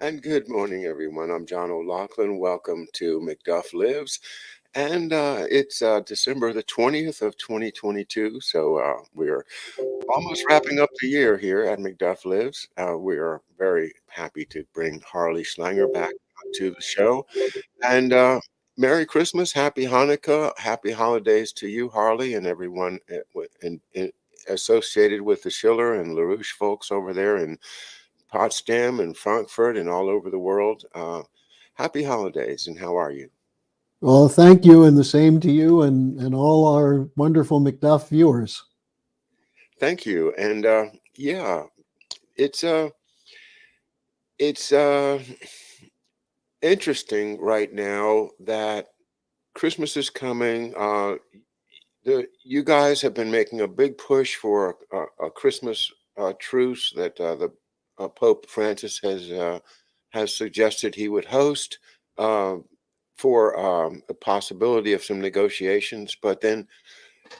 And good morning, everyone. I'm John O'Loughlin. Welcome to McDuff Lives. And it's December the 20th of 2022. So we're almost wrapping up the year here at McDuff Lives. We are very happy to bring Harley Schlanger back to the show. And Merry Christmas, Happy Hanukkah, Happy Holidays to you, Harley, and everyone associated with the Schiller and LaRouche folks over there in Potsdam and Frankfurt and all over the world. Happy holidays, and how are you? Well, thank you, and the same to you and all our wonderful McDuff viewers. Thank you. And yeah, it's uh, it's interesting right now that Christmas is coming. You guys have been making a big push for a Christmas truce that the Pope Francis has suggested he would host uh, for a possibility of some negotiations, but then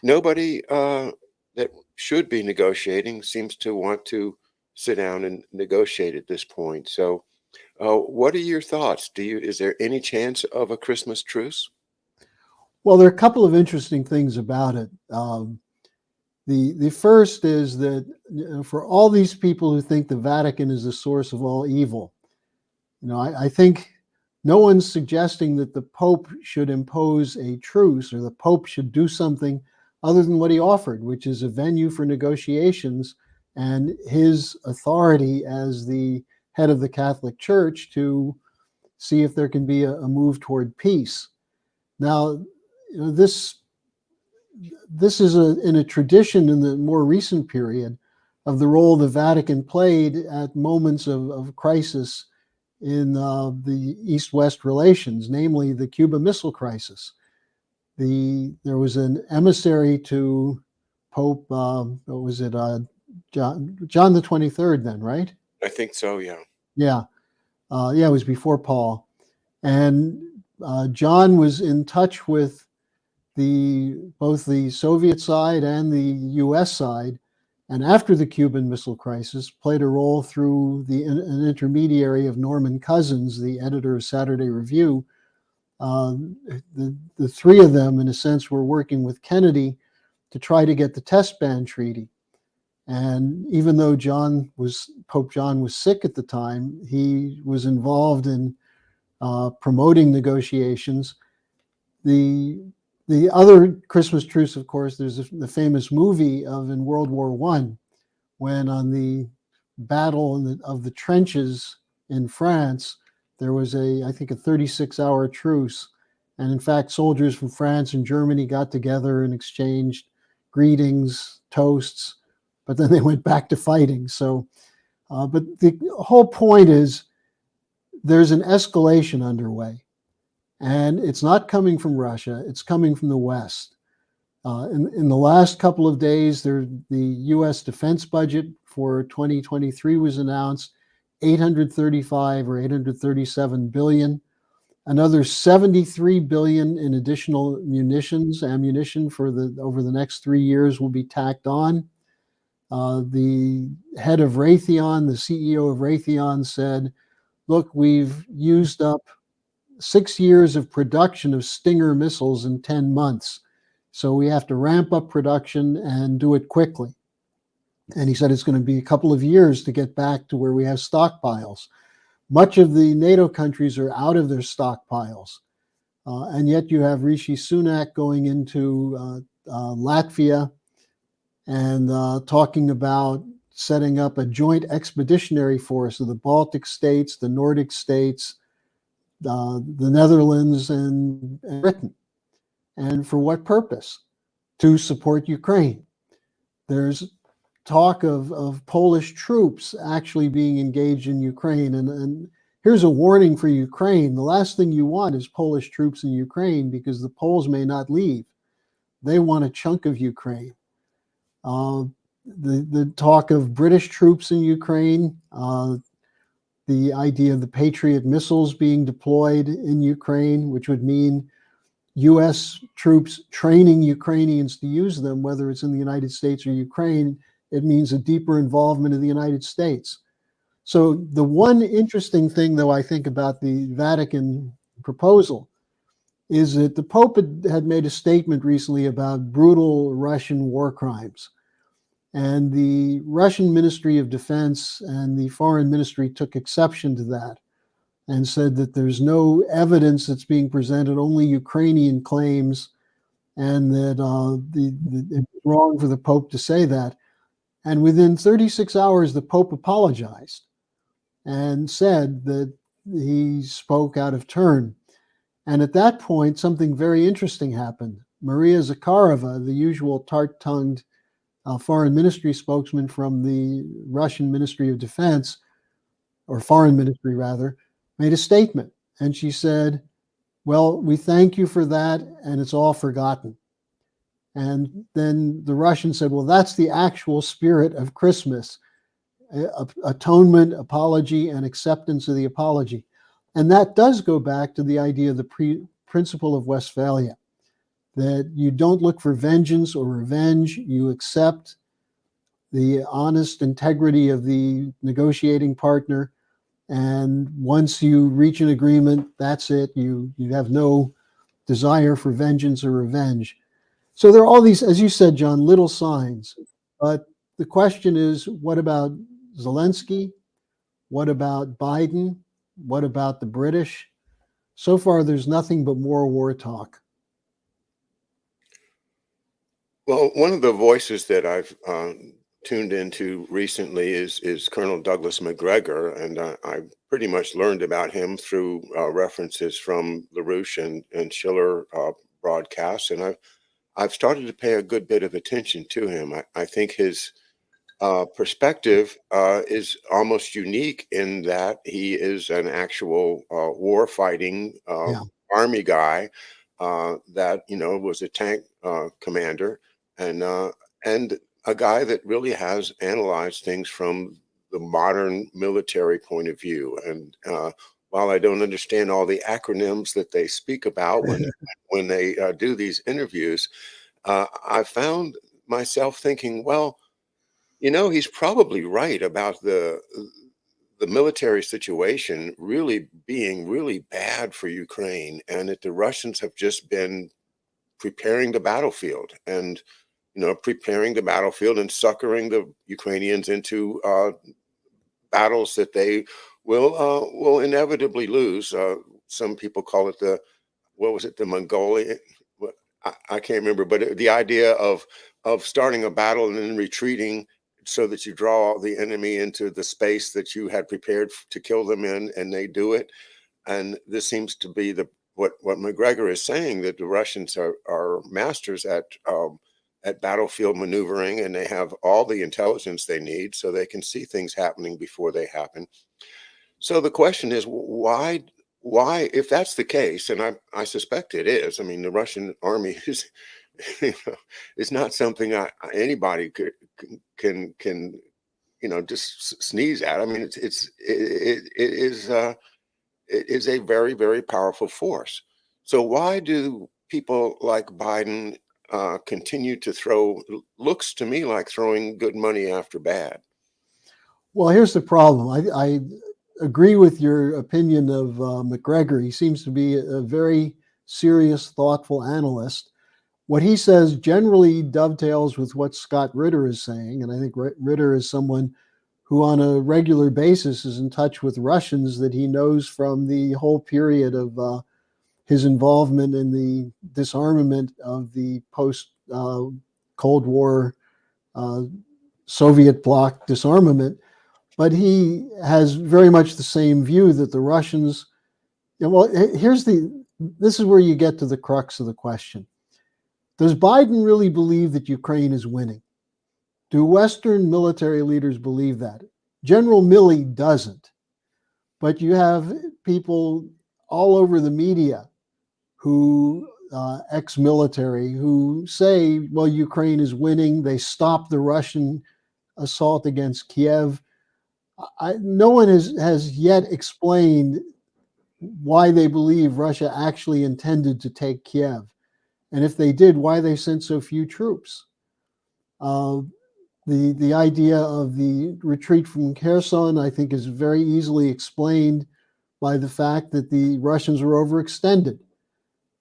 nobody that should be negotiating seems to want to sit down and negotiate at this point. So, what are your thoughts? Is there any chance of a Christmas truce? Well, there are a couple of interesting things about it. The first is that for all these people who think the Vatican is the source of all evil, I think no one's suggesting that the Pope should impose a truce or the Pope should do something other than what he offered, which is a venue for negotiations and his authority as the head of the Catholic Church to see if there can be a move toward peace. Now, this is in a tradition in the more recent period of the role the Vatican played at moments of crisis in the East-West relations, namely the Cuba Missile Crisis. There was an emissary to Pope, what was it, John the 23rd then, right? I think so, yeah. Yeah. It was before Paul. And John was in touch with both the Soviet side and the US side, and after the Cuban Missile Crisis, played a role through an intermediary of Norman Cousins, the editor of Saturday Review. The three of them, in a sense, were working with Kennedy to try to get the test ban treaty. And even though Pope John was sick at the time, he was involved in promoting negotiations. The other Christmas truce, of course, there's the famous movie of in World War I, when on the battle of the trenches in France, there was I think a 36-hour truce. And in fact, soldiers from France and Germany got together and exchanged greetings, toasts, but then they went back to fighting. So, but the whole point is there's an escalation underway. And it's not coming from Russia, it's coming from the West. In the last couple of days, the US defense budget for 2023 was announced, 835 or 837 billion. Another 73 billion in additional ammunition over the next 3 years will be tacked on. The head of Raytheon, the CEO of Raytheon said, look, we've used up 6 years of production of Stinger missiles in 10 months. So we have to ramp up production and do it quickly. And he said it's going to be a couple of years to get back to where we have stockpiles. Much of the NATO countries are out of their stockpiles. And yet you have Rishi Sunak going into Latvia and talking about setting up a joint expeditionary force of the Baltic states, the Nordic states, the Netherlands and Britain. And for what purpose? To support Ukraine. There's talk of Polish troops actually being engaged in Ukraine. And here's a warning for Ukraine. The last thing you want is Polish troops in Ukraine, because the Poles may not leave. They want a chunk of Ukraine. The talk of British troops in Ukraine, the idea of the Patriot missiles being deployed in Ukraine, which would mean US troops training Ukrainians to use them, whether it's in the United States or Ukraine, it means a deeper involvement of the United States. So the one interesting thing, though, I think about the Vatican proposal is that the Pope had made a statement recently about brutal Russian war crimes. And the Russian Ministry of Defense and the Foreign Ministry took exception to that and said that there's no evidence that's being presented, only Ukrainian claims, and that it's wrong for the Pope to say that. And within 36 hours, the Pope apologized and said that he spoke out of turn. And at that point, something very interesting happened. Maria Zakharova, the usual tart-tongued foreign ministry spokesman from the Russian Ministry of Defense, or foreign ministry rather, made a statement. And she said, well, we thank you for that, and it's all forgotten. And then the Russians said, well, that's the actual spirit of Christmas, atonement, apology, and acceptance of the apology. And that does go back to the idea of the principle of Westphalia, that you don't look for vengeance or revenge, you accept the honest integrity of the negotiating partner. And once you reach an agreement, that's it. You have no desire for vengeance or revenge. So there are all these, as you said, John, little signs. But the question is, what about Zelensky? What about Biden? What about the British? So far, there's nothing but more war talk. Well, one of the voices that I've tuned into recently is Colonel Douglas Macgregor, and I pretty much learned about him through references from LaRouche and Schiller broadcasts, and I've started to pay a good bit of attention to him. I think his perspective is almost unique in that he is an actual war fighting Yeah. army guy that was a tank commander and a guy that really has analyzed things from the modern military point of view. And while I don't understand all the acronyms that they speak about when they do these interviews, I found myself thinking, well, he's probably right about the military situation really being really bad for Ukraine, and that the Russians have just been preparing the battlefield and preparing the battlefield and suckering the Ukrainians into battles that they will inevitably lose. Some people call it what was it, the Mongolian? I can't remember, but the idea of starting a battle and then retreating so that you draw the enemy into the space that you had prepared to kill them in, and they do it. And this seems to be what McGregor is saying, that the Russians are masters at battlefield maneuvering, and they have all the intelligence they need so they can see things happening before they happen. So the question is, why, if that's the case, and I suspect it is. I mean, the Russian army is, it's not something anybody can just sneeze at. I mean, it is a very, very powerful force. So why do people like Biden continue to looks to me like throwing good money after bad? Well, here's the problem. I agree with your opinion of McGregor. He seems to be a very serious, thoughtful analyst. What he says generally dovetails with what Scott Ritter is saying. And I think Ritter is someone who on a regular basis is in touch with Russians that he knows from the whole period of his involvement in the disarmament of the post-Cold War Soviet bloc disarmament. But he has very much the same view that the Russians, well, this is where you get to the crux of the question. Does Biden really believe that Ukraine is winning? Do Western military leaders believe that? General Milley doesn't. But you have people all over the media who, ex-military, who say, well, Ukraine is winning. They stopped the Russian assault against Kiev. No one has yet explained why they believe Russia actually intended to take Kiev. And if they did, why they sent so few troops. The idea of the retreat from Kherson, I think, is very easily explained by the fact that the Russians were overextended.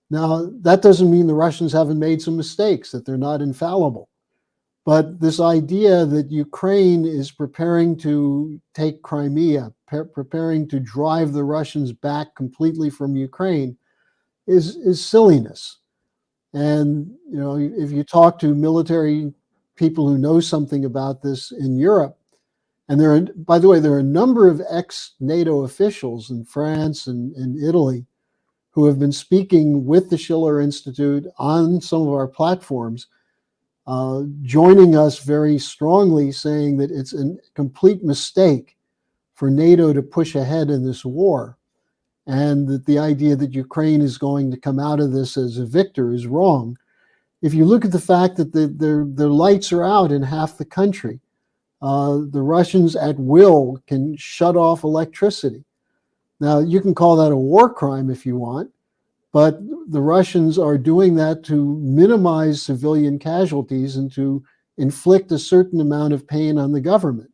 Now, that doesn't mean the Russians haven't made some mistakes, that they're not infallible. But this idea that Ukraine is preparing to take Crimea, preparing to drive the Russians back completely from Ukraine, is silliness. And you know, if you talk to military people who know something about this in Europe, and there are, by the way, there are a number of ex-NATO officials in France and Italy who have been speaking with the Schiller Institute on some of our platforms, joining us very strongly, saying that it's a complete mistake for NATO to push ahead in this war, and that the idea that Ukraine is going to come out of this as a victor is wrong. If you look at the fact that their lights are out in half the country, the Russians at will can shut off electricity. Now, you can call that a war crime if you want, but the Russians are doing that to minimize civilian casualties and to inflict a certain amount of pain on the government.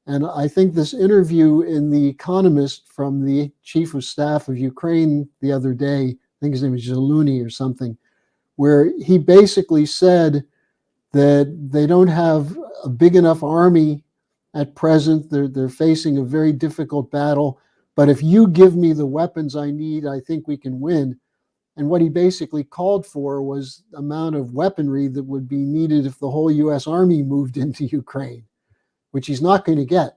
And I think this interview in The Economist from the chief of staff of Ukraine the other day, I think his name is Zaluni or something, where he basically said that they don't have a big enough army at present. They're facing a very difficult battle. But if you give me the weapons I need, I think we can win. And what he basically called for was the amount of weaponry that would be needed if the whole US Army moved into Ukraine, which he's not going to get.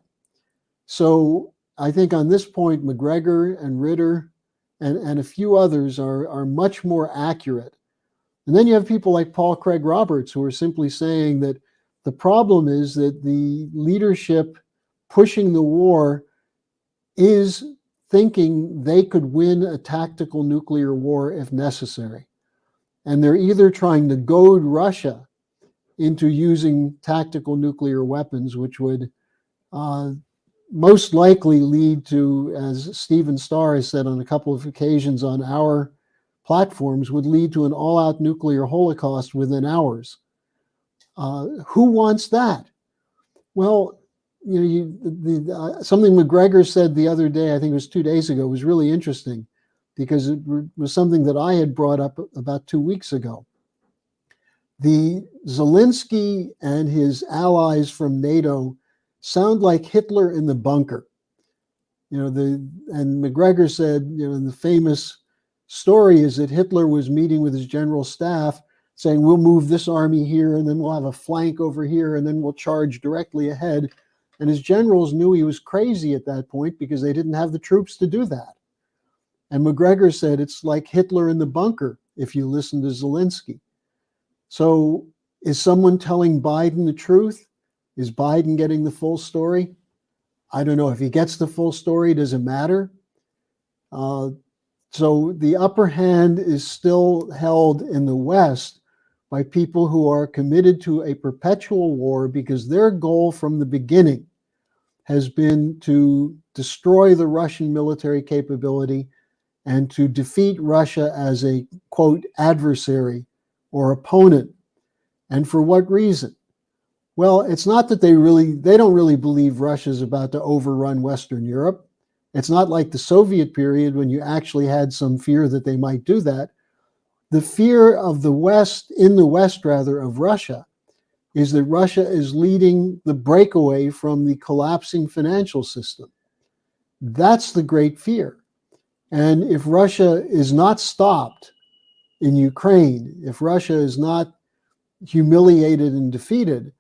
So I think on this point, McGregor and Ritter and a few others are much more accurate. And then you have people like Paul Craig Roberts who are simply saying that the problem is that the leadership pushing the war is thinking they could win a tactical nuclear war if necessary. And they're either trying to goad Russia into using tactical nuclear weapons, which would most likely lead to, as Stephen Starr has said on a couple of occasions on our platforms, would lead to an all-out nuclear holocaust within hours. Who wants that? Well, you know, something McGregor said the other day, I think it was 2 days ago, was really interesting because it was something that I had brought up about 2 weeks ago. The Zelensky and his allies from NATO sound like Hitler in the bunker. You know, and McGregor said, you know, the famous story is that Hitler was meeting with his general staff saying, we'll move this army here, and then we'll have a flank over here, and then we'll charge directly ahead. And his generals knew he was crazy at that point because they didn't have the troops to do that. And McGregor said it's like Hitler in the bunker if you listen to Zelensky. So is someone telling Biden the truth? Is Biden getting the full story? I don't know. If he gets the full story, does it matter? So the upper hand is still held in the West by people who are committed to a perpetual war because their goal from the beginning has been to destroy the Russian military capability and to defeat Russia as a, quote, adversary or opponent. And for what reason? Well, it's not that they don't really believe Russia's about to overrun Western Europe. It's not like the Soviet period when you actually had some fear that they might do that. The fear of the West, in the West rather, of Russia, is that Russia is leading the breakaway from the collapsing financial system. That's the great fear. And if Russia is not stopped in Ukraine, if Russia is not humiliated and defeated,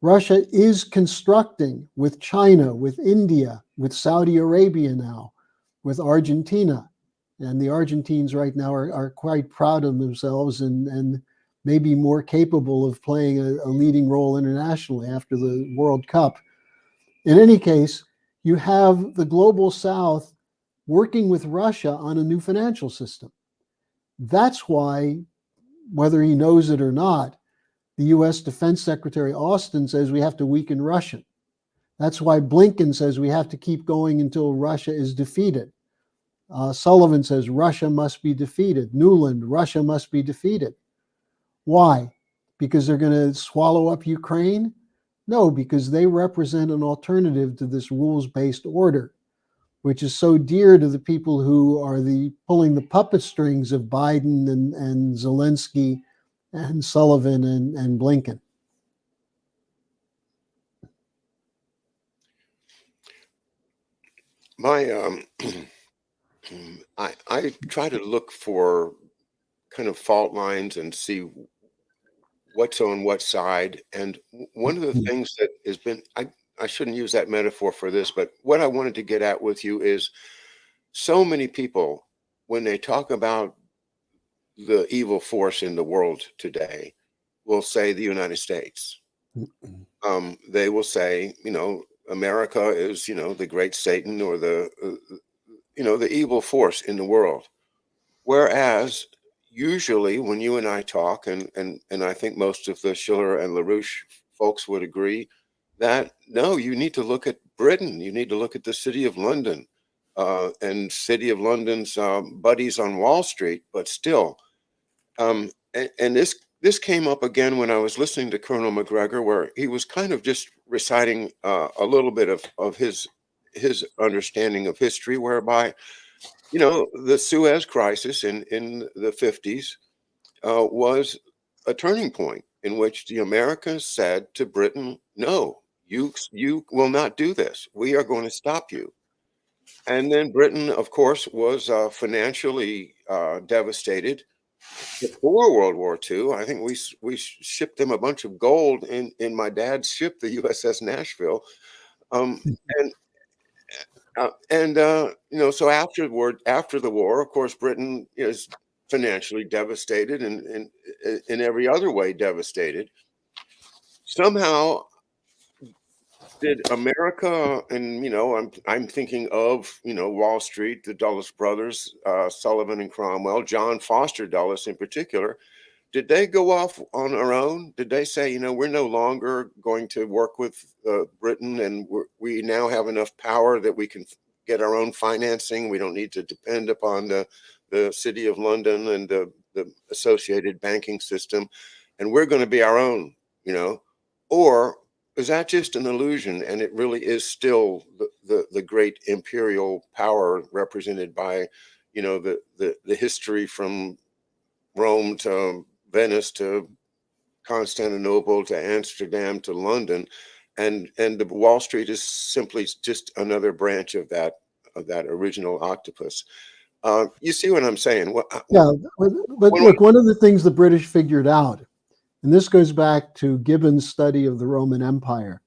Russia is constructing with China, with India, with Saudi Arabia now, with Argentina. And the Argentines right now are quite proud of themselves and maybe more capable of playing a leading role internationally after the World Cup. In any case, you have the global South working with Russia on a new financial system. That's why, whether he knows it or not, the US Defense Secretary Austin says we have to weaken Russia. That's why Blinken says we have to keep going until Russia is defeated. Sullivan says Russia must be defeated. Nuland, Russia must be defeated. Why? Because they're going to swallow up Ukraine? No, because they represent an alternative to this rules-based order, which is so dear to the people who are the pulling the puppet strings of Biden and Zelensky and Sullivan and Blinken. My I try to look for kind of fault lines and see what's on what side. And one of the things that has been, I shouldn't use that metaphor for this, but what I wanted to get at with you is so many people, when they talk about the evil force in the world today, will say the United States. They will say, America is, the great Satan or the evil force in the world. Whereas usually when you and I talk, and I think most of the Schiller and LaRouche folks would agree that no, you need to look at Britain. You need to look at the City of London and City of London's buddies on Wall Street. But still, and this came up again when I was listening to Colonel McGregor, where he was kind of just reciting a little bit of his understanding of history, whereby the Suez Crisis in the 50s was a turning point in which the Americans said to Britain, "No, you will not do this. We are going to stop you." And then Britain, of course, was financially devastated before World War II. I think we shipped them a bunch of gold in my dad's ship, the USS Nashville. Um, and so after the war, of course, Britain is financially devastated and in every other way devastated. Somehow, did America, and I'm thinking of Wall Street, the Dulles brothers, Sullivan and Cromwell, John Foster Dulles in particular. Did they go off on their own? Did they say, we're no longer going to work with Britain, and we now have enough power that we can get our own financing? We don't need to depend upon the City of London and the associated banking system, and we're going to be our own, Or is that just an illusion, and it really is still the great imperial power represented by, the history from Rome to Venice to Constantinople to Amsterdam to London, and the Wall Street is simply just another branch of that original octopus. You see what I'm saying? Yeah, but When look, one of the things the British figured out, and this goes back to Gibbon's study of the Roman Empire,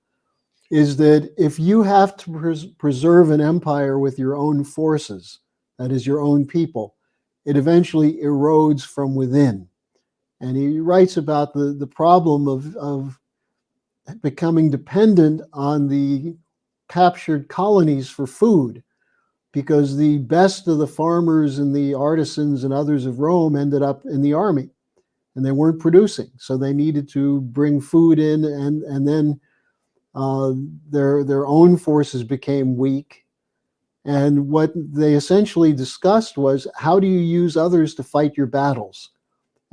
is that if you have to preserve an empire with your own forces, that is your own people, it eventually erodes from within. And he writes about the problem of becoming dependent on the captured colonies for food, because the best of the farmers and the artisans and others of Rome ended up in the army, and they weren't producing. So they needed to bring food in, and then their own forces became weak. And what they essentially discussed was, how do you use others to fight your battles?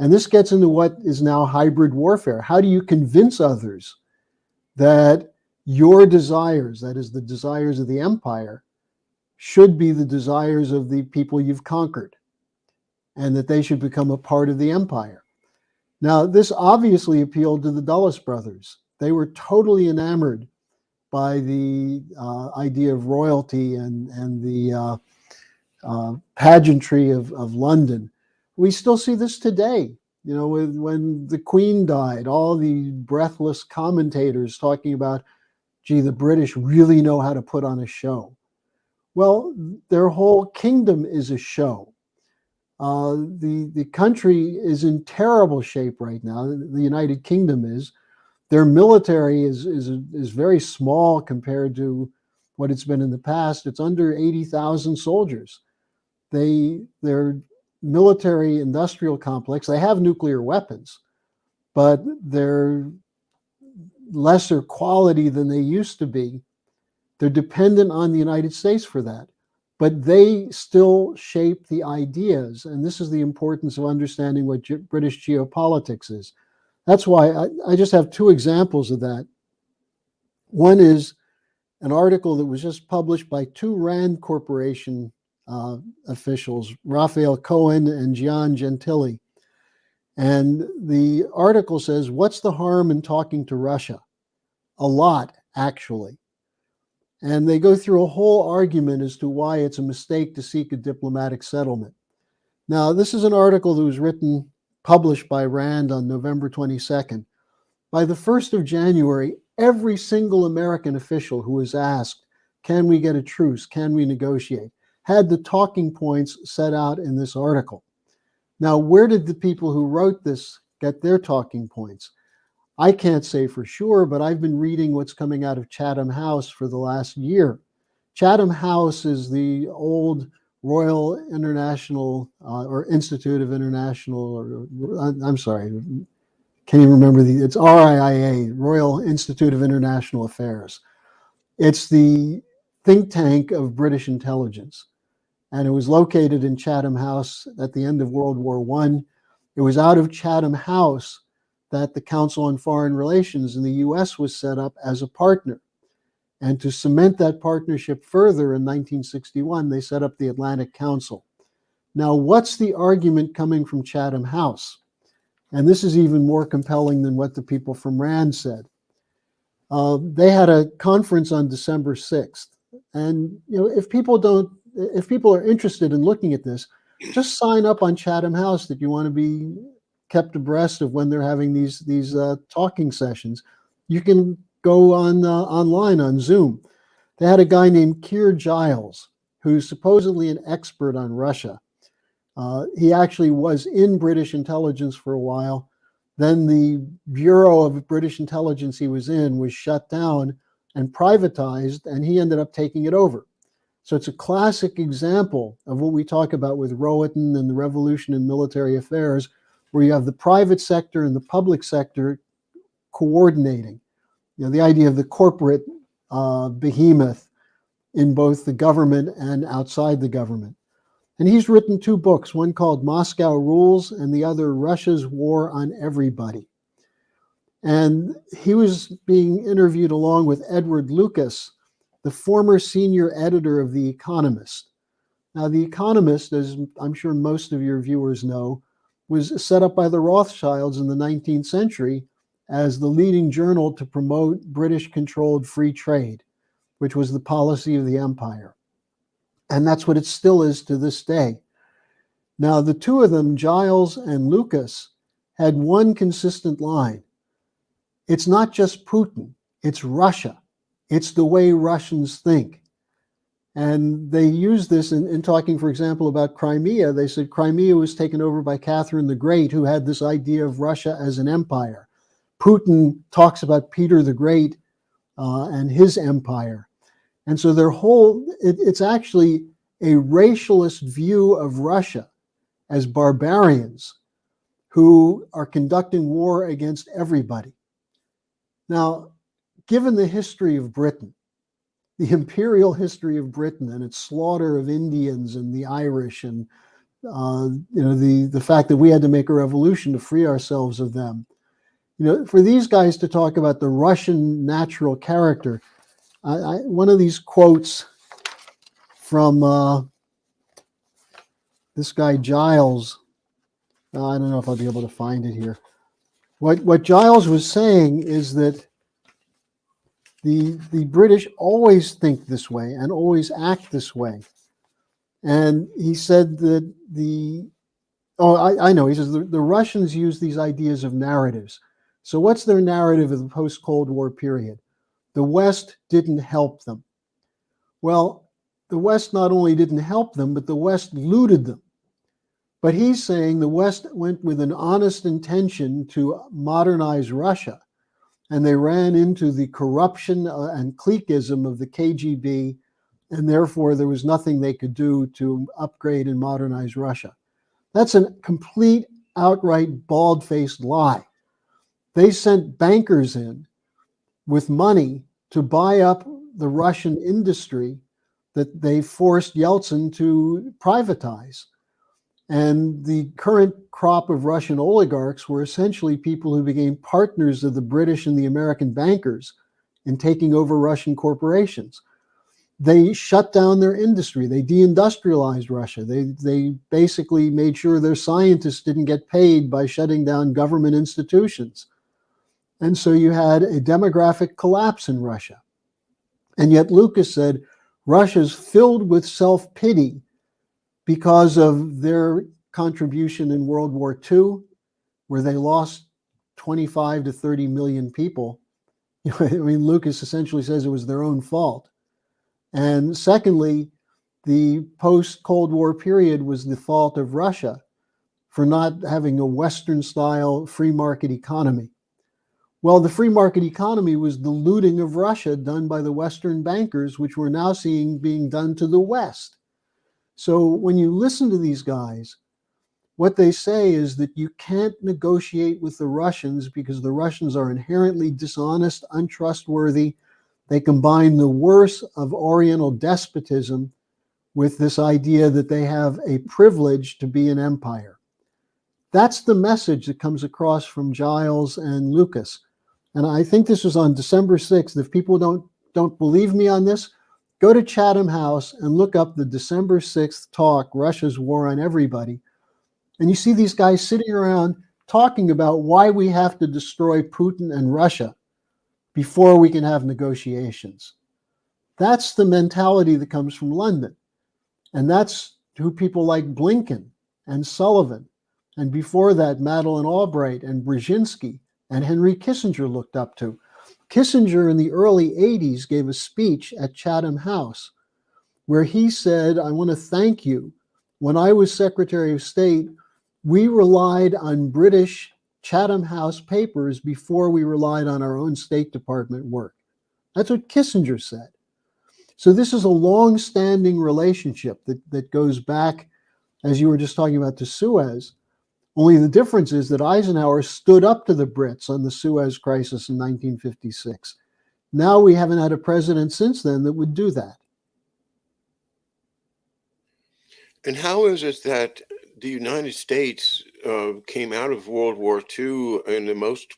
And this gets into what is now hybrid warfare. How do you convince others that your desires, that is the desires of the empire, should be the desires of the people you've conquered, and that they should become a part of the empire? Now, this obviously appealed to the Dulles brothers. They were totally enamored by the idea of royalty and the pageantry of London. We still see this today. When the Queen died, all the breathless commentators talking about, gee, the British really know how to put on a show. Well, their whole kingdom is a show. The country is in terrible shape right now. The United Kingdom is. Their military is very small compared to what it's been in the past. It's under 80,000 soldiers. Their military industrial complex, they have nuclear weapons, but they're lesser quality than they used to be. They're dependent on the United States for that, but they still shape the ideas. And this is the importance of understanding what British geopolitics is. That's why I just have two examples of that. One is an article that was just published by two Rand Corporation officials, Raphael Cohen and Gian Gentili. And the article says, what's the harm in talking to Russia? A lot, actually. And they go through a whole argument as to why it's a mistake to seek a diplomatic settlement. Now, this is an article that was written, published by Rand on November 22nd. By the 1st of January, every single American official who was asked, can we get a truce? Can we negotiate? Had the talking points set out in this article. Now, where did the people who wrote this get their talking points? I can't say for sure, but I've been reading what's coming out of Chatham House for the last year. Chatham House is the old Royal International or Institute of International, or I'm sorry, can't even remember it's RIIA, Royal Institute of International Affairs. It's the think tank of British intelligence. And it was located in Chatham House at the end of World War I. It was out of Chatham House that the Council on Foreign Relations in the US was set up as a partner. And to cement that partnership further in 1961, they set up the Atlantic Council. Now, what's the argument coming from Chatham House? And this is even more compelling than what the people from Rand said. They had a conference on December 6th. And if people are interested in looking at this, just sign up on Chatham House that you want to be kept abreast of when they're having these talking sessions. You can go on online on Zoom. They had a guy named Keir Giles, who's supposedly an expert on Russia. He actually was in British intelligence for a while. Then the Bureau of British Intelligence he was in was shut down and privatized, and he ended up taking it over. So it's a classic example of what we talk about with Rohatyn and the revolution in military affairs, where you have the private sector and the public sector coordinating. The idea of the corporate behemoth in both the government and outside the government. And he's written two books, one called Moscow Rules and the other Russia's War on Everybody. And he was being interviewed along with Edward Lucas, the former senior editor of The Economist. Now, The Economist, as I'm sure most of your viewers know, was set up by the Rothschilds in the 19th century as the leading journal to promote British-controlled free trade, which was the policy of the empire. And that's what it still is to this day. Now, the two of them, Giles and Lucas, had one consistent line. It's not just Putin, it's Russia. It's the way Russians think. And they use this in talking, for example, about Crimea. They said Crimea was taken over by Catherine the Great, who had this idea of Russia as an empire. Putin talks about Peter the Great and his empire. And so it's actually a racialist view of Russia as barbarians who are conducting war against everybody. Now, given the history of Britain, the imperial history of Britain and its slaughter of Indians and the Irish, and the fact that we had to make a revolution to free ourselves of them. For these guys to talk about the Russian natural character, one of these quotes from this guy Giles, I don't know if I'll be able to find it here. What Giles was saying is that the British always think this way and always act this way. And he said that I know, he says the Russians use these ideas of narratives. So what's their narrative of the post-Cold War period? The West didn't help them. Well, the West not only didn't help them, but the West looted them. But he's saying the West went with an honest intention to modernize Russia. And they ran into the corruption and cliquism of the KGB, and therefore there was nothing they could do to upgrade and modernize Russia. That's a complete, outright, bald-faced lie. They sent bankers in with money to buy up the Russian industry that they forced Yeltsin to privatize. And the current crop of Russian oligarchs were essentially people who became partners of the British and the American bankers in taking over Russian corporations. They shut down their industry. They deindustrialized Russia. They basically made sure their scientists didn't get paid by shutting down government institutions. And so you had a demographic collapse in Russia. And yet Lucas said, Russia's filled with self-pity because of their contribution in World War II, where they lost 25 to 30 million people. I mean, Lucas essentially says it was their own fault. And secondly, the post-Cold War period was the fault of Russia for not having a Western-style free market economy. Well, the free market economy was the looting of Russia done by the Western bankers, which we're now seeing being done to the West. So when you listen to these guys, what they say is that you can't negotiate with the Russians because the Russians are inherently dishonest, untrustworthy. They combine the worst of Oriental despotism with this idea that they have a privilege to be an empire. That's the message that comes across from Giles and Lucas. And I think this was on December 6th. If people don't believe me on this, go to Chatham House and look up the December 6th talk, Russia's War on Everybody. And you see these guys sitting around talking about why we have to destroy Putin and Russia before we can have negotiations. That's the mentality that comes from London. And that's who people like Blinken and Sullivan, and before that, Madeleine Albright and Brzezinski and Henry Kissinger looked up to. Kissinger in the early 80s gave a speech at Chatham House where he said, I want to thank you. When I was Secretary of State, we relied on British Chatham House papers before we relied on our own State Department work. That's what Kissinger said. So this is a long-standing relationship that goes back, as you were just talking about, to Suez. Only the difference is that Eisenhower stood up to the Brits on the Suez Crisis in 1956. Now we haven't had a president since then that would do that. And how is it that the United States came out of World War II in the most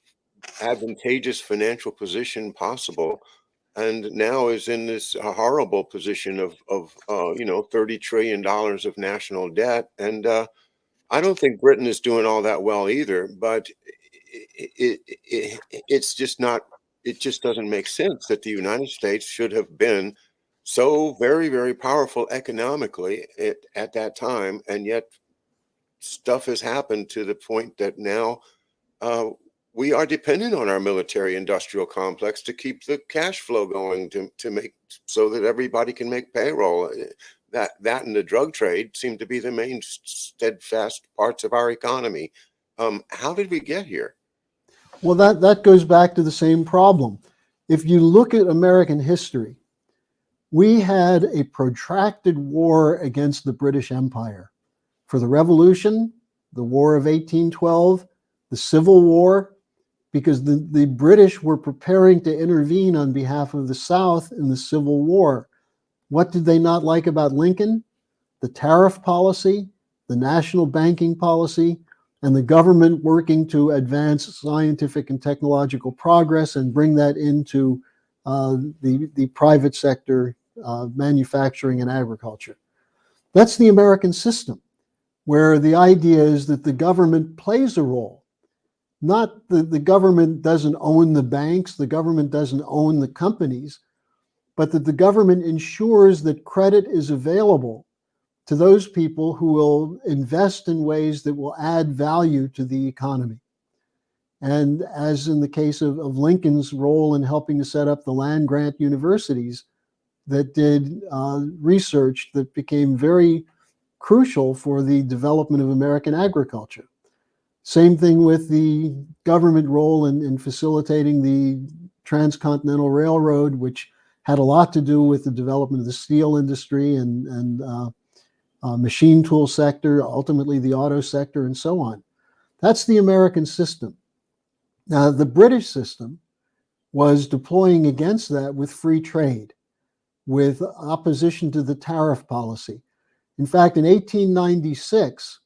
advantageous financial position possible, and now is in this horrible position of $30 trillion of national debt? And I don't think Britain is doing all that well either, but it's just not, it just doesn't make sense that the United States should have been so very, very powerful economically at that time, and yet stuff has happened to the point that now uh, we are dependent on our military industrial complex to keep the cash flow going to make so that everybody can make payroll. That and the drug trade seem to be the main steadfast parts of our economy. How did we get here? Well, that goes back to the same problem. If you look at American history, we had a protracted war against the British Empire. For the Revolution, the War of 1812, the Civil War, because the British were preparing to intervene on behalf of the South in the Civil War. What did they not like about Lincoln? The tariff policy, the national banking policy, and the government working to advance scientific and technological progress and bring that into the private sector, manufacturing and agriculture. That's the American system, where the idea is that the government plays a role. Not the government doesn't own the banks, the government doesn't own the companies, but that the government ensures that credit is available to those people who will invest in ways that will add value to the economy. And as in the case of Lincoln's role in helping to set up the land-grant universities that did research that became very crucial for the development of American agriculture. Same thing with the government role in facilitating the Transcontinental Railroad, which had a lot to do with the development of the steel industry and machine tool sector, ultimately the auto sector, and so on. That's the American system. Now, the British system was deploying against that with free trade, with opposition to the tariff policy. In fact, in 1896,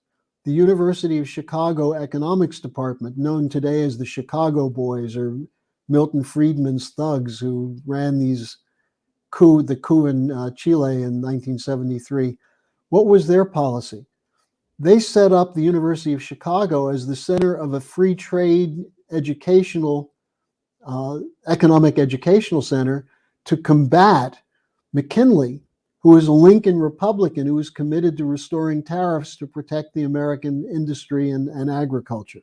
the University of Chicago Economics Department, known today as the Chicago Boys or Milton Friedman's thugs who ran the coup in Chile in 1973. What was their policy? They set up the University of Chicago as the center of a free trade educational, economic educational center to combat McKinley, who was a Lincoln Republican who was committed to restoring tariffs to protect the American industry and agriculture.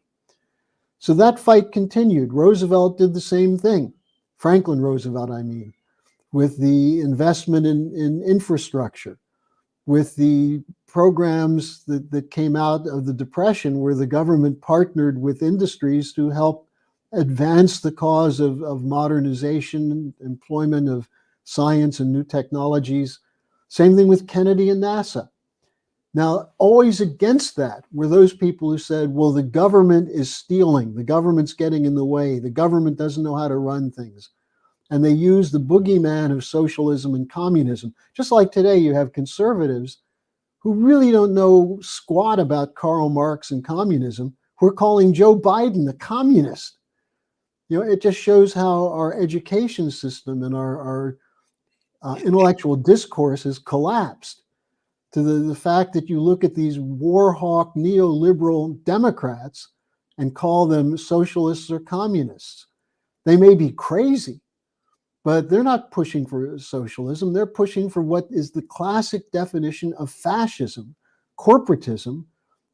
So that fight continued. Roosevelt did the same thing. Franklin Roosevelt, I mean, with the investment in infrastructure, with the programs that came out of the Depression, where the government partnered with industries to help advance the cause of modernization, employment of science and new technologies. Same thing with Kennedy and NASA. Now, always against that were those people who said, well, the government is stealing, the government's getting in the way, the government doesn't know how to run things. And they use the boogeyman of socialism and communism. Just like today, you have conservatives who really don't know squat about Karl Marx and communism, who are calling Joe Biden a communist. You know, it just shows how our education system and our intellectual discourse has collapsed to the fact that you look at these war hawk neoliberal Democrats and call them socialists or communists. They may be crazy, but they're not pushing for socialism. They're pushing for what is the classic definition of fascism, corporatism,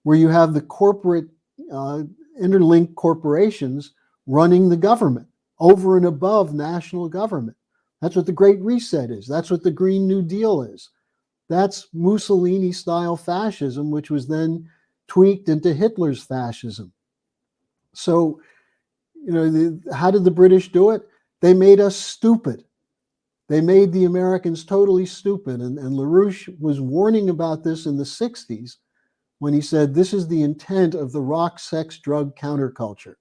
where you have the corporate interlinked corporations running the government over and above national government. That's what the Great Reset is. That's what the Green New Deal is. That's Mussolini-style fascism, which was then tweaked into Hitler's fascism. So, you know, how did the British do it? They made us stupid. They made the Americans totally stupid. And LaRouche was warning about this in the 60s when he said, this is the intent of the rock, sex, drug counterculture,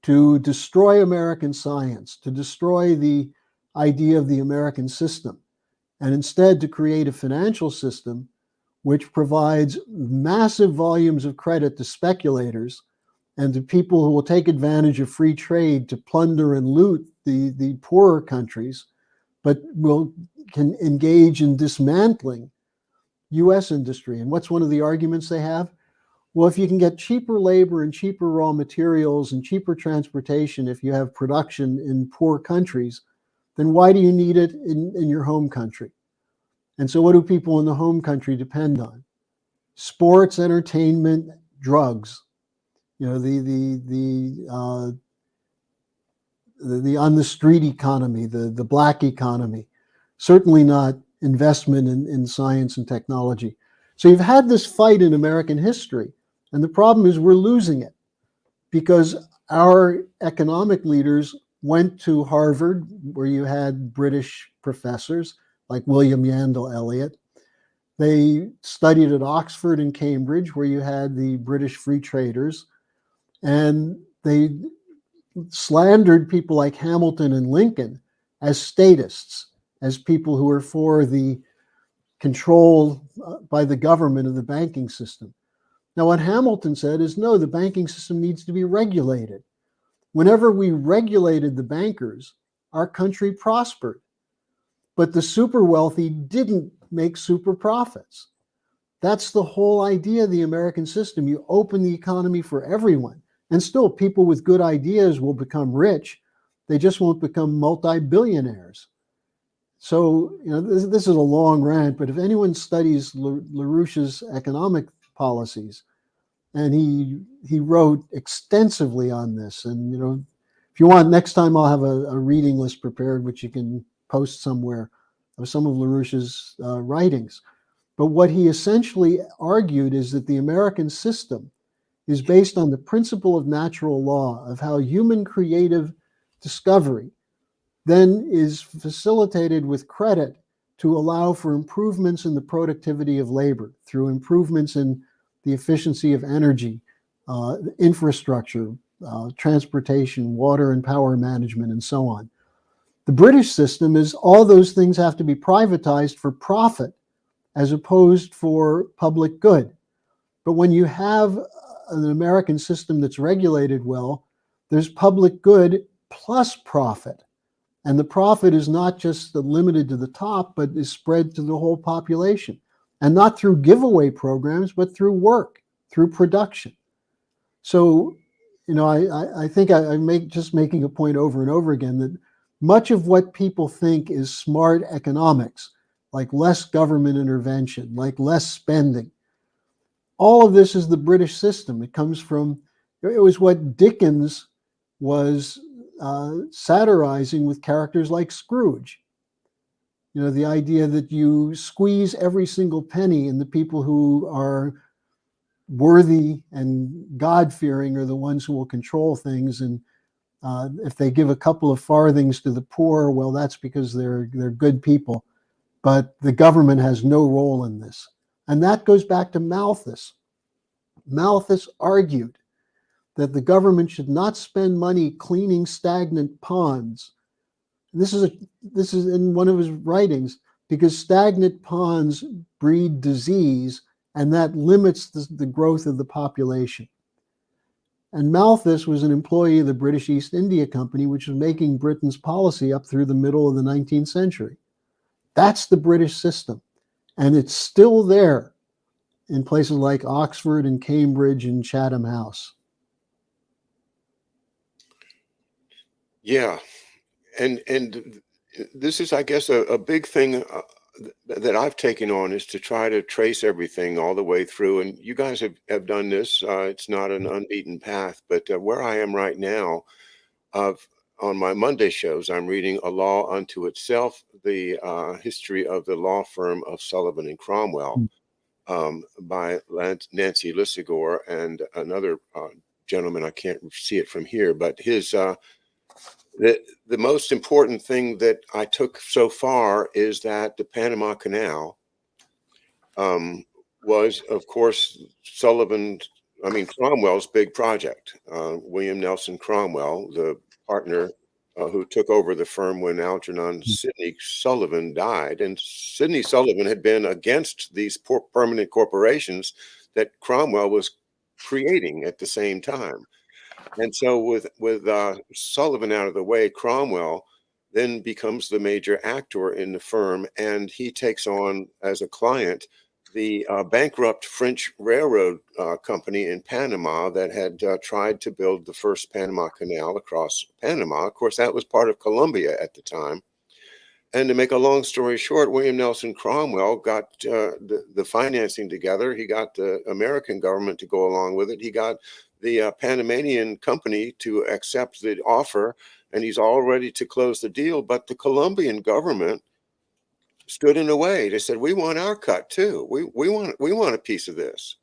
to destroy American science, to destroy the idea of the American system, and instead to create a financial system which provides massive volumes of credit to speculators and to people who will take advantage of free trade to plunder and loot the poorer countries, but can engage in dismantling US industry. And what's one of the arguments they have? Well, if you can get cheaper labor and cheaper raw materials and cheaper transportation, if you have production in poor countries, then why do you need it in your home country? And so what do people in the home country depend on? Sports, entertainment, drugs. You know, the on the street economy, the black economy. Certainly not investment in science and technology. So you've had this fight in American history, and the problem is we're losing it because our economic leaders went to Harvard, where you had British professors like William Yandell Elliott. They studied at Oxford and Cambridge, where you had the British free traders, and they slandered people like Hamilton and Lincoln as statists, as people who were for the control by the government of the banking system. Now, what Hamilton said is, no, the banking system needs to be regulated. Whenever we regulated the bankers, our country prospered. But the super wealthy didn't make super profits. That's the whole idea of the American system. You open the economy for everyone. And still, people with good ideas will become rich. They just won't become multi-billionaires. So, you know, this is a long rant, but if anyone studies LaRouche's economic policies, and he wrote extensively on this. And, you know, if you want, next time I'll have a reading list prepared, which you can post somewhere, of some of LaRouche's writings. But what he essentially argued is that the American system is based on the principle of natural law, of how human creative discovery then is facilitated with credit to allow for improvements in the productivity of labor through improvements in the efficiency of energy, infrastructure, transportation, water and power management, and so on. The British system is all those things have to be privatized for profit as opposed for public good. But when you have an American system that's regulated well, there's public good plus profit. And the profit is not just limited to the top, but is spread to the whole population. And not through giveaway programs, but through work, through production. So, I think I make just making a point over and over again that much of what people think is smart economics, like less government intervention, like less spending, all of this is the British system. It was what Dickens was satirizing with characters like Scrooge. The idea that you squeeze every single penny, and the people who are worthy and God-fearing are the ones who will control things. And if they give a couple of farthings to the poor, well, that's because they're good people. But the government has no role in this. And that goes back to Malthus. Malthus argued that the government should not spend money cleaning stagnant ponds. This is in one of his writings, because stagnant ponds breed disease, and that limits the growth of the population. And Malthus was an employee of the British East India Company, which was making Britain's policy up through the middle of the 19th century. That's the British system. And it's still there in places like Oxford and Cambridge and Chatham House. Yeah. And this is, I guess, a big thing that I've taken on, is to try to trace everything all the way through. And you guys have done this. It's not an unbeaten path, but where I am right now, on my Monday shows, I'm reading A Law Unto Itself, the history of the law firm of Sullivan and Cromwell, by Nancy Lissagore and another gentleman. I can't see it from here, but his the most important thing that I took so far is that the Panama Canal was, of course, Cromwell's big project. William Nelson Cromwell, the partner who took over the firm when Algernon Sidney Sullivan died. And Sidney Sullivan had been against these permanent corporations that Cromwell was creating at the same time. And so with Sullivan out of the way, Cromwell then becomes the major actor in the firm, and he takes on as a client the bankrupt French railroad company in Panama that had tried to build the first Panama Canal across Panama. Of course, that was part of Colombia at the time. And to make a long story short, William Nelson Cromwell got the financing together. He got the American government to go along with it. He got the Panamanian company to accept the offer, and he's all ready to close the deal. But the Colombian government stood in the way. They said, "We want our cut too. We want a piece of this."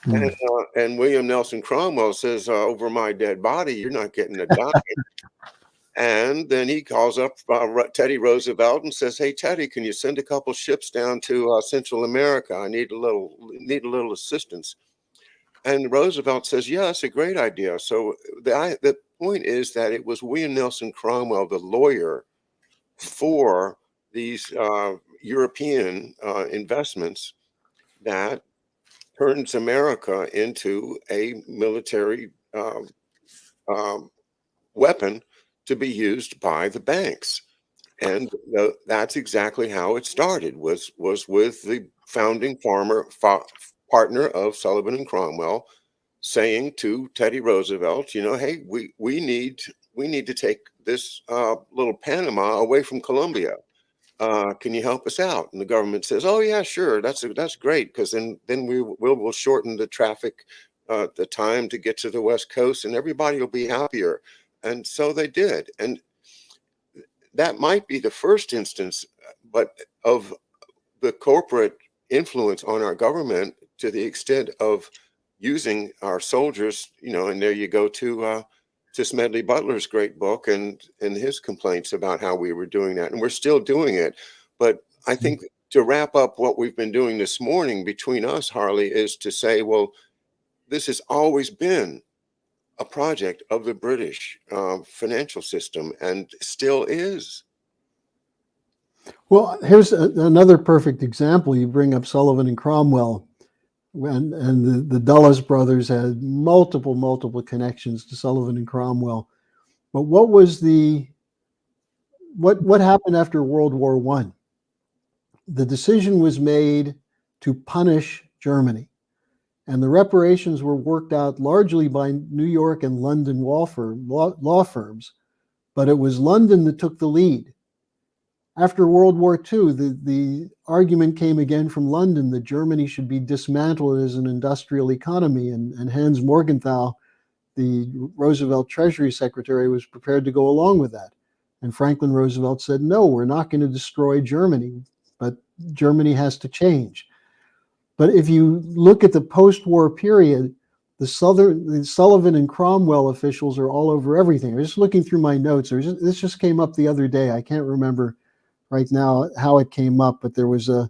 And William Nelson Cromwell says, "Over my dead body, you're not getting a dime." And then he calls up Teddy Roosevelt and says, "Hey, Teddy, can you send a couple ships down to Central America? I need a little assistance." And Roosevelt says, "Yeah, that's a great idea." So the point is that it was William Nelson Cromwell, the lawyer for these European investments, that turns America into a military weapon to be used by the banks. And that's exactly how it started, was with the founding partner of Sullivan and Cromwell saying to Teddy Roosevelt, "Hey, we need to take this little Panama away from Colombia. Can you help us out?" And the government says, "Oh yeah, sure. That's great, because then we'll shorten the traffic, the time to get to the West Coast, and everybody will be happier." And so they did. And that might be the first instance, but of the corporate influence on our government, to the extent of using our soldiers, and there you go to Smedley Butler's great book and his complaints about how we were doing that, and we're still doing it. But I think to wrap up what we've been doing this morning between us, Harley, is to say, well, this has always been a project of the British financial system, and still is. Well, here's another perfect example. You bring up Sullivan and Cromwell, and the Dulles brothers had multiple connections to Sullivan and Cromwell. But what happened after World War One? The decision was made to punish Germany, and the reparations were worked out largely by New York and London law firms, but it was London that took the lead. After World War II, the argument came again from London that Germany should be dismantled as an industrial economy, and Hans Morgenthau, the Roosevelt Treasury Secretary, was prepared to go along with that. And Franklin Roosevelt said, no, we're not going to destroy Germany, but Germany has to change. But if you look at the post-war period, the Sullivan and Cromwell officials are all over everything. I was just looking through my notes. This just came up the other day. I can't remember right now how it came up, but there was a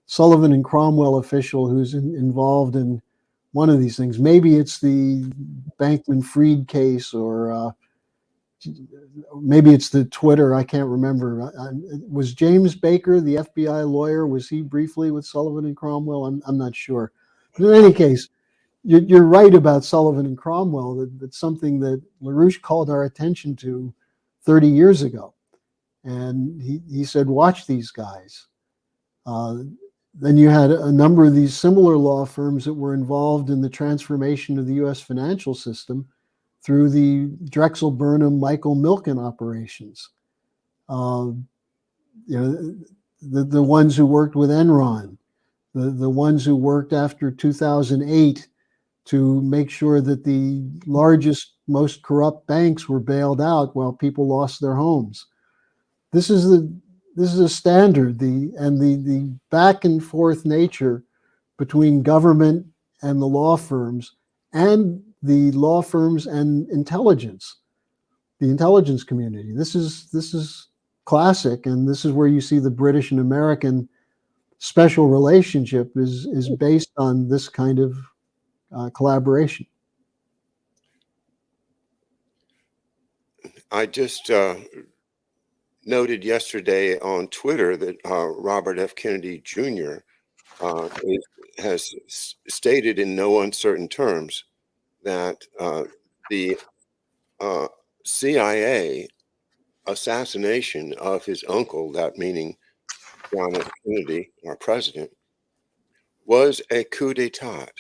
Sullivan and Cromwell official who's involved in one of these things. Maybe it's the Bankman-Fried case, or maybe it's the Twitter. I can't remember. Was James Baker, the FBI lawyer, was he briefly with Sullivan and Cromwell? I'm not sure. But in any case, you're right about Sullivan and Cromwell. That's something that LaRouche called our attention to 30 years ago. And he said, watch these guys. Then you had a number of these similar law firms that were involved in the transformation of the U.S. financial system through the Drexel Burnham Michael Milken operations. The ones who worked with Enron, the ones who worked after 2008 to make sure that the largest, most corrupt banks were bailed out while people lost their homes. This is a standard, the back and forth nature between government and the law firms, and the law firms and intelligence, the intelligence community. This is classic, and this is where you see the British and American special relationship is based on this kind of collaboration. I just noted yesterday on Twitter that Robert F. Kennedy Jr. Has stated in no uncertain terms that the CIA assassination of his uncle, that meaning John F. Kennedy, our president, was a coup d'etat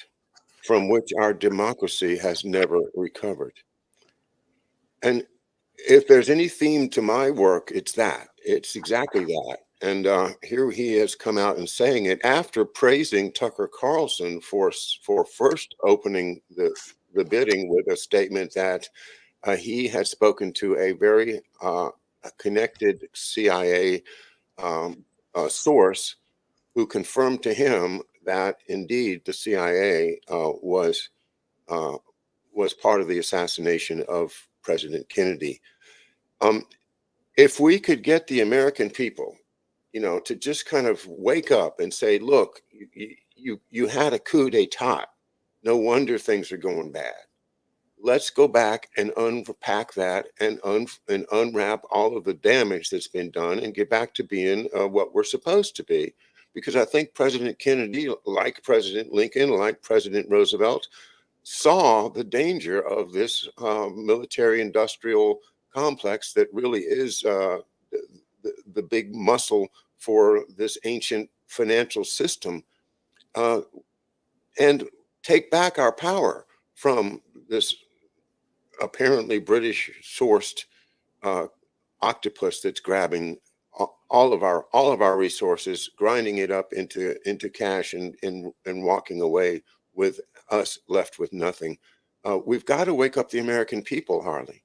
from which our democracy has never recovered. And if there's any theme to my work, it's that. It's exactly that. And here he has come out and saying it after praising Tucker Carlson for first opening the bidding with a statement that he had spoken to a very connected CIA source who confirmed to him that indeed the CIA was part of the assassination of President Kennedy. If we could get the American people, to just kind of wake up and say, look, you had a coup d'etat. No wonder things are going bad. Let's go back and unpack that and unwrap all of the damage that's been done and get back to being what we're supposed to be. Because I think President Kennedy, like President Lincoln, like President Roosevelt, saw the danger of this military-industrial complex that really is the big muscle for this ancient financial system, and take back our power from this apparently British-sourced octopus that's grabbing all of our resources, grinding it up into cash, and walking away with us left with nothing. We've got to wake up the American people, Harley.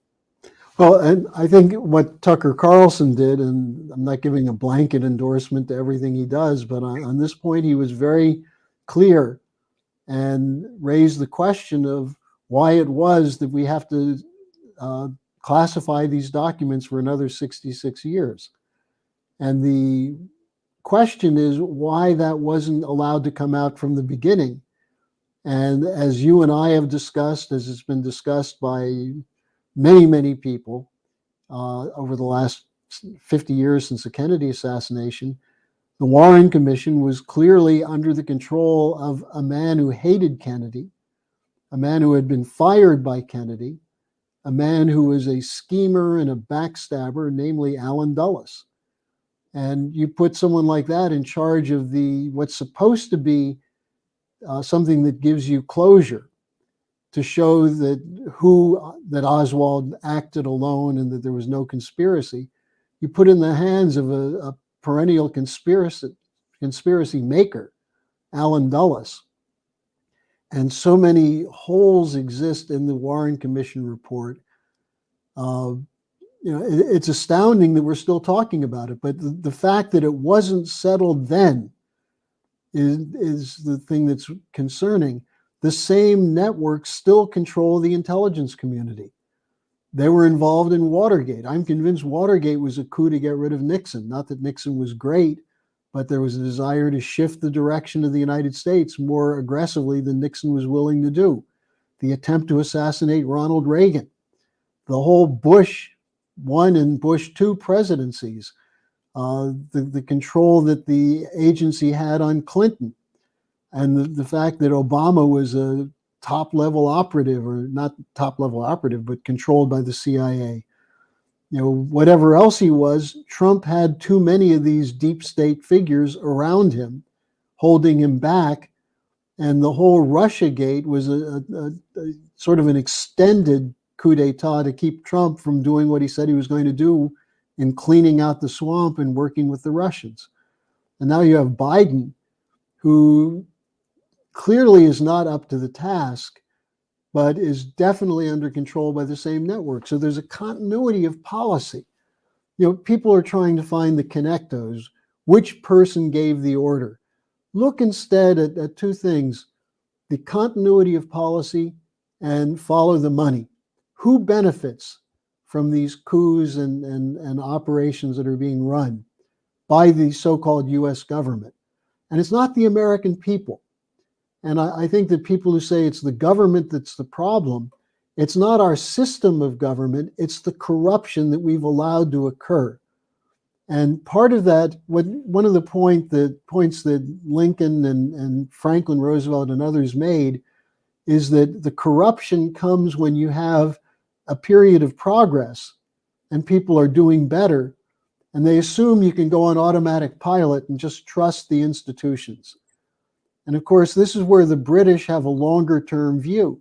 Well, and I think what Tucker Carlson did, and I'm not giving a blanket endorsement to everything he does, but on this point, he was very clear and raised the question of why it was that we have to classify these documents for another 66 years. And the question is why that wasn't allowed to come out from the beginning. And as you and I have discussed, as it's been discussed by many, many people over the last 50 years since the Kennedy assassination, the Warren Commission was clearly under the control of a man who hated Kennedy, a man who had been fired by Kennedy, a man who was a schemer and a backstabber, namely Allen Dulles. And you put someone like that in charge of the what's supposed to be something that gives you closure, to show that Oswald acted alone and that there was no conspiracy. You put in the hands of a perennial conspiracy maker, Allen Dulles. And so many holes exist in the Warren Commission report. It's astounding that we're still talking about it, but the fact that it wasn't settled then is the thing that's concerning. The same networks still control the intelligence community. They were involved in Watergate. I'm convinced Watergate was a coup to get rid of Nixon. Not that Nixon was great, but there was a desire to shift the direction of the United States more aggressively than Nixon was willing to do. The attempt to assassinate Ronald Reagan, the whole Bush 1 and Bush 2 presidencies, the control that the agency had on Clinton, and the fact that Obama was a top-level operative, or not top-level operative, but controlled by the CIA. Whatever else he was, Trump had too many of these deep state figures around him, holding him back. And the whole Russiagate was a sort of an extended coup d'etat to keep Trump from doing what he said he was going to do in cleaning out the swamp and working with the Russians. And now you have Biden, who clearly is not up to the task, but is definitely under control by the same network. So there's a continuity of policy. People are trying to find the connectos. Which person gave the order? Look instead at two things: the continuity of policy and follow the money. Who benefits from these coups and operations that are being run by the so-called US government? And it's not the American people. And I think that people who say it's the government that's the problem, it's not our system of government, it's the corruption that we've allowed to occur. And part of that, one of the points that Lincoln and Franklin Roosevelt and others made, is that the corruption comes when you have a period of progress and people are doing better, and they assume you can go on automatic pilot and just trust the institutions. And of course, this is where the British have a longer term view.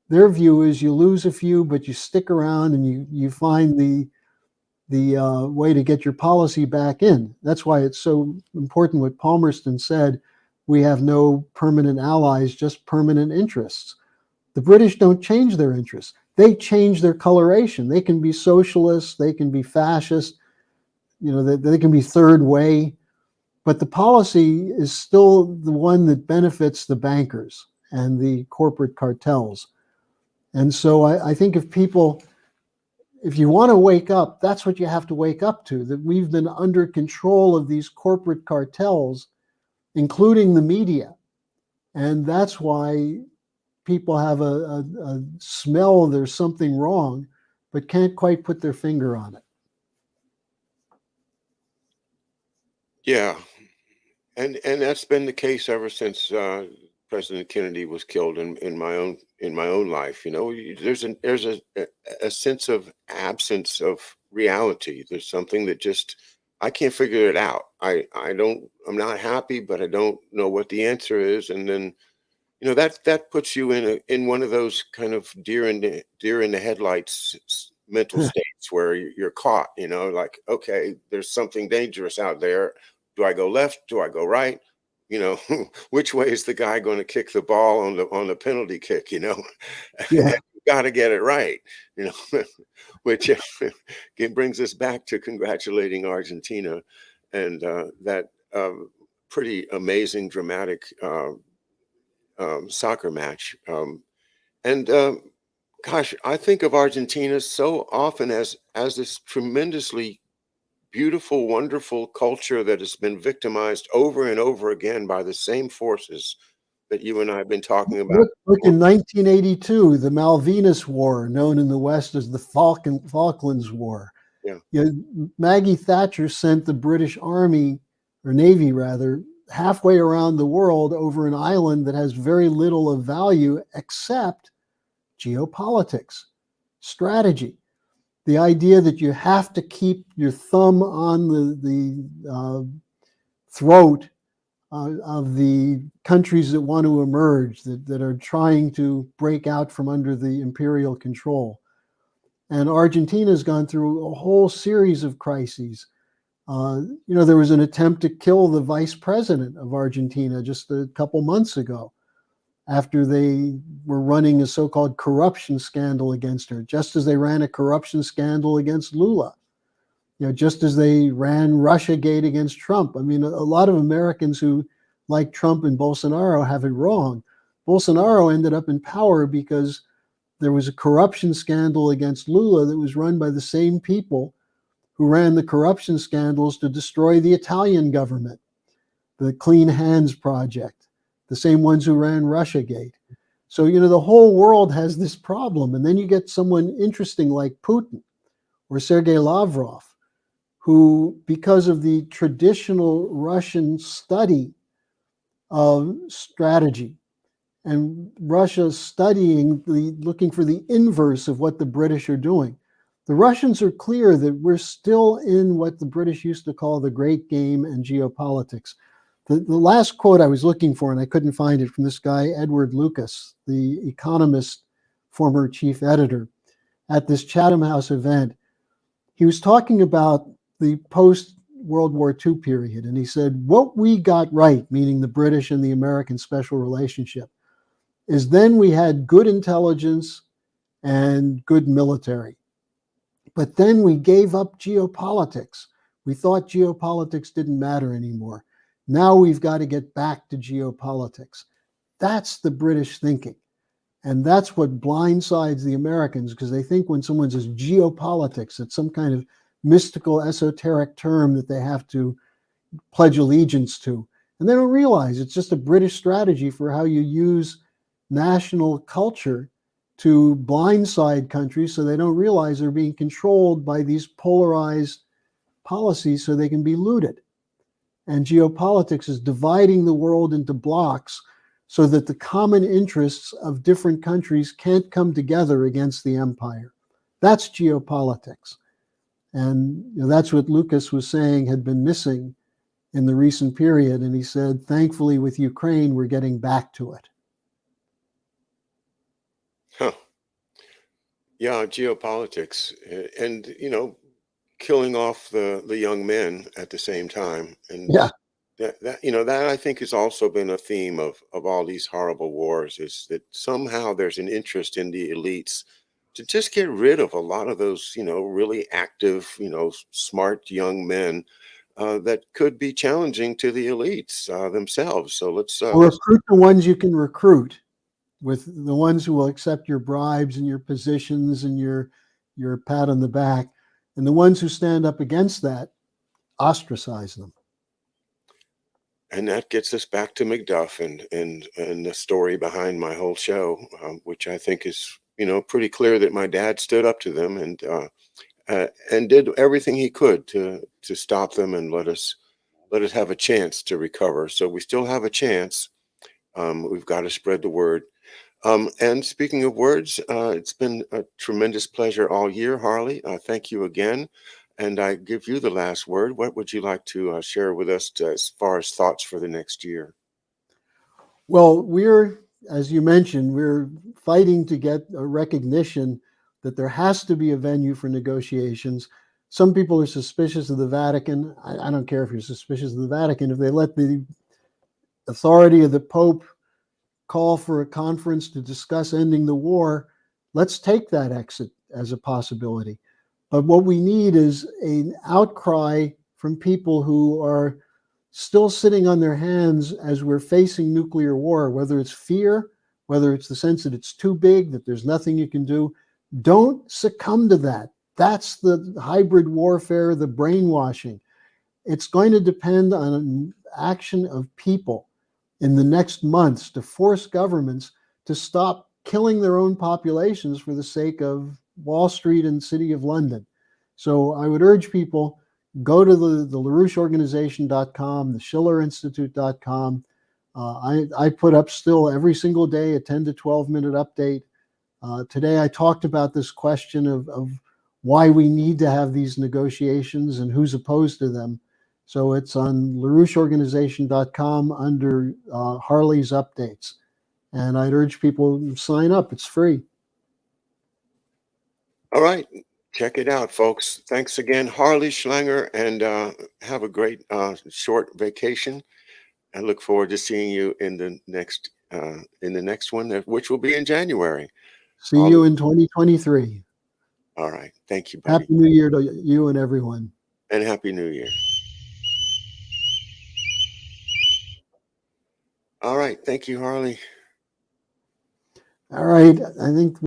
Their view is you lose a few, but you stick around and you find the way to get your policy back in. That's why it's so important what Palmerston said: we have no permanent allies, just permanent interests. The British don't change their interests. They change their coloration. They can be socialist, they can be fascist, they can be third way, but the policy is still the one that benefits the bankers and the corporate cartels. And so I think if you want to wake up, that's what you have to wake up to, that we've been under control of these corporate cartels, including the media. And that's why people have a smell there's something wrong, but can't quite put their finger on it. Yeah, and that's been the case ever since President Kennedy was killed in my own life. There's a sense of absence of reality. There's something that just I can't figure it out. I'm not happy, but I don't know what the answer is. And then that puts you in one of those kind of deer in the headlights mental states where you're caught. Like, okay, there's something dangerous out there. Do I go left? Do I go right? Which way is the guy going to kick the ball on the penalty kick? Yeah. You got to get it right. Which it brings us back to congratulating Argentina and that pretty amazing, dramatic soccer match. And gosh, I think of Argentina so often as this tremendously beautiful, wonderful culture that has been victimized over and over again by the same forces that you and I have been talking about. Look in 1982, the Malvinas War, known in the West as the Falklands War. Yeah. Maggie Thatcher sent the British Army, or Navy rather, halfway around the world over an island that has very little of value except geopolitics. strategy. The idea that you have to keep your thumb on the throat of the countries that want to emerge, that are trying to break out from under the imperial control. And Argentina's gone through a whole series of crises. There was an attempt to kill the vice president of Argentina just a couple months ago after they were running a so-called corruption scandal against her, just as they ran a corruption scandal against Lula, just as they ran Russiagate against Trump. I mean, a lot of Americans who like Trump and Bolsonaro have it wrong. Bolsonaro ended up in power because there was a corruption scandal against Lula that was run by the same people who ran the corruption scandals to destroy the Italian government, the Clean Hands Project, the same ones who ran Russiagate. So, the whole world has this problem. And then you get someone interesting like Putin or Sergei Lavrov, who, because of the traditional Russian study of strategy and Russia studying looking for the inverse of what the British are doing, the Russians are clear that we're still in what the British used to call the great game and geopolitics. The last quote I was looking for, and I couldn't find it, from this guy, Edward Lucas, the Economist, former chief editor, at this Chatham House event. He was talking about the post-World War II period, and he said, what we got right, meaning the British and the American special relationship, is then we had good intelligence and good military. But then we gave up geopolitics. We thought geopolitics didn't matter anymore. Now we've got to get back to geopolitics. That's the British thinking. And that's what blindsides the Americans, because they think when someone says geopolitics, it's some kind of mystical, esoteric term that they have to pledge allegiance to. And they don't realize it's just a British strategy for how you use national culture to blindside countries so they don't realize they're being controlled by these polarized policies so they can be looted. And geopolitics is dividing the world into blocks so that the common interests of different countries can't come together against the empire. That's geopolitics. And that's what Lucas was saying had been missing in the recent period. And he said, thankfully, with Ukraine, we're getting back to it. Huh. Yeah, geopolitics, and killing off the young men at the same time, and Yeah. that I think has also been a theme of all these horrible wars, is that somehow there's an interest in the elites to just get rid of a lot of those really active, smart young men that could be challenging to the elites themselves. So Or let's recruit the ones you can recruit, with the ones who will accept your bribes and your positions and your pat on the back. And the ones who stand up against that, ostracize them. And that gets us back to Macduff and the story behind my whole show, which I think is pretty clear that my dad stood up to them and did everything he could to stop them and let us have a chance to recover. So we still have a chance. We've got to spread the word. And speaking of words, it's been a tremendous pleasure all year, Harley. Thank you again. And I give you the last word. What would you like to share with us as far as thoughts for the next year? Well, as you mentioned, we're fighting to get a recognition that there has to be a venue for negotiations. Some people are suspicious of the Vatican. I don't care if you're suspicious of the Vatican. If they let the authority of the Pope call for a conference to discuss ending the war, let's take that exit as a possibility. But what we need is an outcry from people who are still sitting on their hands as we're facing nuclear war, whether it's fear, whether it's the sense that it's too big, that there's nothing you can do. Don't succumb to that. That's the hybrid warfare, the brainwashing. It's going to depend on an action of people in the next months to force governments to stop killing their own populations for the sake of Wall Street and City of London. So I would urge people, go to the LaRouche Organization.com, the SchillerInstitute.com. I put up still every single day a 10 to 12 minute update Today I talked about this question of why we need to have these negotiations and who's opposed to them. So it's on LaRoucheOrganization.com under Harley's updates. And I'd urge people to sign up. It's free. All right. Check it out, folks. Thanks again, Harley Schlanger, and have a great short vacation. I look forward to seeing you in the next one, which will be in January. See you in 2023. All right. Thank you, buddy. Happy New Year to you and everyone. And Happy New Year. All right. Thank you, Harley. All right. I think